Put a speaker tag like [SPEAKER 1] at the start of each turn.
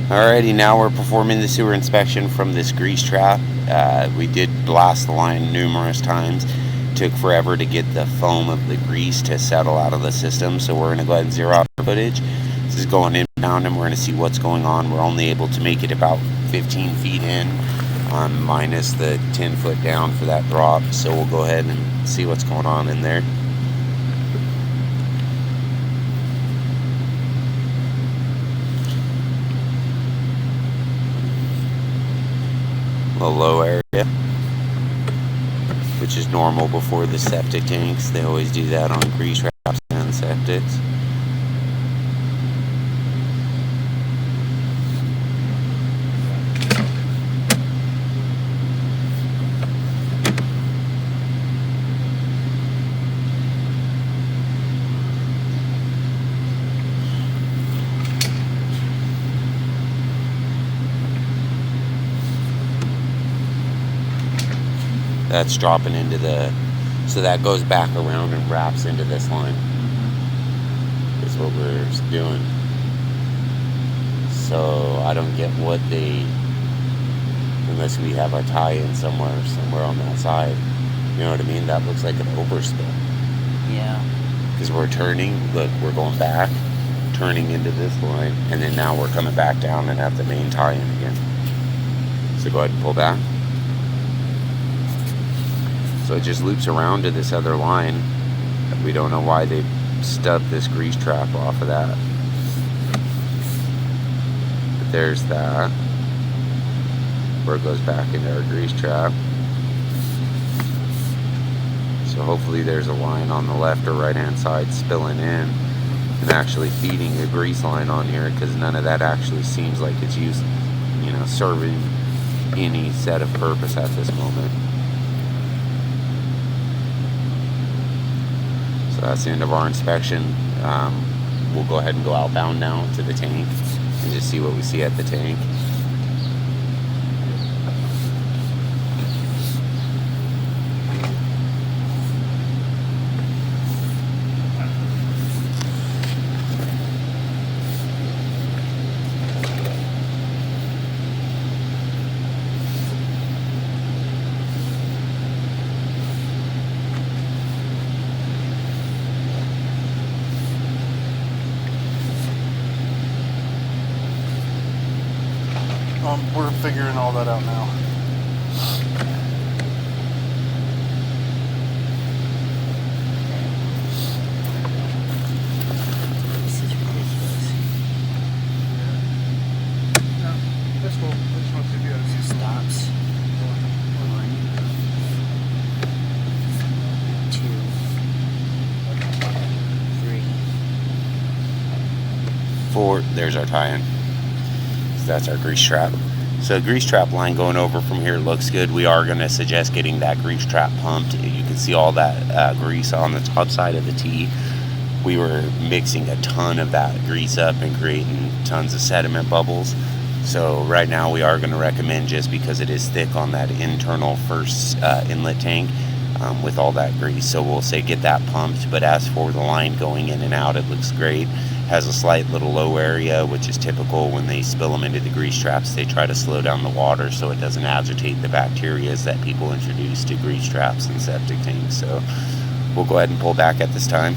[SPEAKER 1] Alrighty, now we're performing the sewer inspection from this grease trap. We did blast the line numerous times. Took forever to get the foam of the grease to settle out of the system, so we're going to go ahead and zero out the footage. This is going inbound and we're going to see what's going on. We're only able to make it about 15 feet in, minus the 10 foot down for that drop, so we'll go ahead and see what's going on in there. A low area, which is normal before the septic tanks. They always do that on grease traps and septics. That's dropping into the, so that goes back around and wraps into this line, is what we're doing. So I don't get what they, unless we have a tie-in somewhere on that side, you know what I mean? That looks like an overspill.
[SPEAKER 2] Yeah.
[SPEAKER 1] Because we're turning, look, we're going back, turning into this line, and then now we're coming back down and have the main tie-in again. So go ahead and pull back. So it just loops around to this other line. We don't know why they stubbed this grease trap off of that. But there's that, where it goes back into our grease trap. So hopefully there's a line on the left or right hand side spilling in and actually feeding a grease line on here, because none of that actually seems like it's used, you know, serving any set of purpose at this moment. So that's the end of our inspection. We'll go ahead and go outbound now to the tank and just see what we see at the tank.
[SPEAKER 3] We're figuring all that out now.
[SPEAKER 2] This is ridiculous.
[SPEAKER 3] No, that's cool. I just want to see if you guys
[SPEAKER 2] Stops. 1, 2, 3.
[SPEAKER 1] 4, there's our tie-in. So that's our grease trap. So grease trap line going over from here looks good. We are going to suggest getting that grease trap pumped. You can see all that grease on the top side of the T. We were mixing a ton of that grease up and creating tons of sediment bubbles. So right now we are going to recommend, just because it is thick on that internal first inlet tank with all that grease, so we'll say get that pumped. But as for the line going in and out, it looks great. Has a slight little low area, which is typical when they spill them into the grease traps. They try to slow down the water so it doesn't agitate the bacteria that people introduce to grease traps and septic tanks. So we'll go ahead and pull back at this time.